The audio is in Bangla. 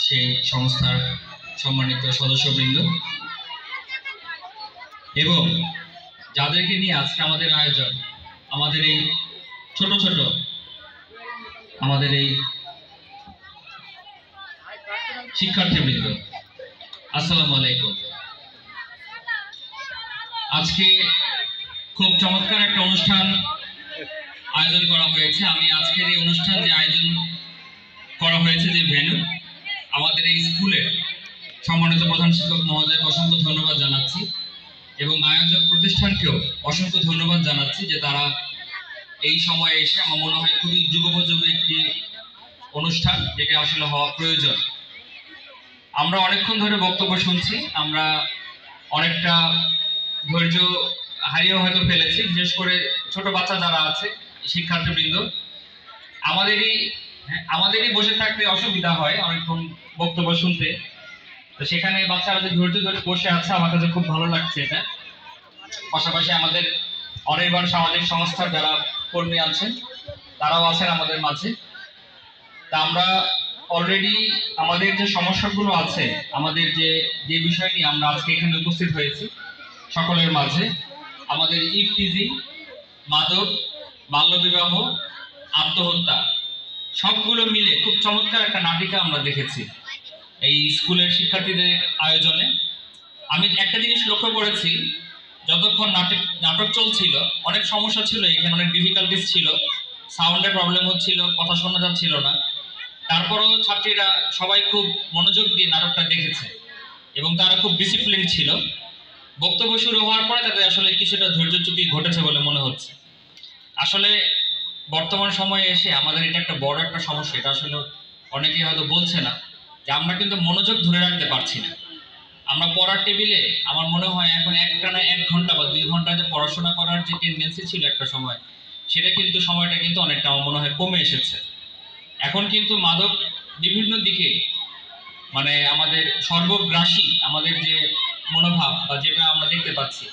সেই সংস্থার সম্মানিত সদস্যবৃন্দ এবং যাদেরকে নিয়ে আজকে আমাদের আয়োজন, আমাদের এই ছোট ছোট আমাদের এই শিক্ষার্থীবৃন্দ, আসসালামু আলাইকুম। আজকে খুব চমৎকার একটা অনুষ্ঠান আয়োজন করা হয়েছে। আমি আজকের এই অনুষ্ঠান যে আয়োজন করা হয়েছে, যে ভেন্যু, আমাদের এই স্কুলের সম্মানিত প্রধান শিক্ষক মহোদয়কে অসংখ্য ধন্যবাদ জানাচ্ছি এবং আয়োজক প্রতিষ্ঠানকেও অসংখ্য ধন্যবাদ জানাচ্ছি যে তারা এই সময়ে এসে আমার মনে হয় খুবই যুগোপযোগী একটি অনুষ্ঠান, যেটা আসলে হওয়া প্রয়োজন। আমরা অনেকক্ষণ ধরে বক্তব্য শুনছি, আমরা অনেকটা ধৈর্য হারিয়েও হয়তো ফেলেছি, বিশেষ করে ছোট বাচ্চা যারা আছে, শিক্ষার্থীবৃন্দ। আমাদেরই বসে থাকতে অসুবিধা হয় অনেকক্ষণ বক্তব্য শুনতে, তো সেখানে বাচ্চারা যে ধৈর্য ধরে বসে আছে, আমার কাছে খুব ভালো লাগছে এটা। পাশাপাশি আমাদের অনির্বাণ সামাজিক সংস্থার যারা কর্মী আছেন, তারাও আছেন আমাদের মাঝে। তা আমরা অলরেডি আমাদের যে সমস্যাগুলো আছে, আমাদের যে বিষয় নিয়ে আমরা আজকে এখানে উপস্থিত হয়েছি সকলের মাঝে, আমাদের ইফটিজিং, মাদক, বাল্যবিবাহ, আত্মহত্যা, সবগুলো মিলে খুব চমৎকার একটা নাটিকা আমরা দেখেছি এই স্কুলের শিক্ষার্থীদের আয়োজনে। আমি একটা জিনিস লক্ষ্য করেছি, যতক্ষণ নাটক চলছিল অনেক সমস্যা ছিল, এখানে অনেক ডিফিকাল্টিস ছিল, সাউন্ডের প্রবলেম হচ্ছিল, কথা শোনা যাচ্ছিল না। তারপরও ছাত্রীরা সবাই খুব মনোযোগ দিয়ে নাটকটা দেখেছে এবং তারা খুব ডিসিপ্লিন ছিল। বক্তব্য শুরু হওয়ার পরে তাদের আসলে কিছুটা ধৈর্যচ্যুতি ঘটেছে বলে মনে হচ্ছে। আসলে বর্তমান সময়ে এসে আমাদের এটা একটা বড় একটা সমস্যা, এটা আসলে অনেকেই হয়তো বলছে না, যে আমরা কিন্তু মনোযোগ ধরে রাখতে পারছি না। আমরা পড়ার টেবিলে আমার মনে হয় এখন একটানা 1 ঘন্টা বা 2 ঘন্টা যে পড়াশোনা করার যে টেন্ডেন্সি ছিল একটা সময়, সেটা কিন্তু সময়টা কিন্তু অনেকটা আমার মনে হয় কমে এসেছে। এখন কিন্তু মাদক বিভিন্ন দিকে মানে আমাদের সর্বগ্রাসী আমাদের যে মনোভাব বা যেটা আমরা দেখতে পাচ্ছি,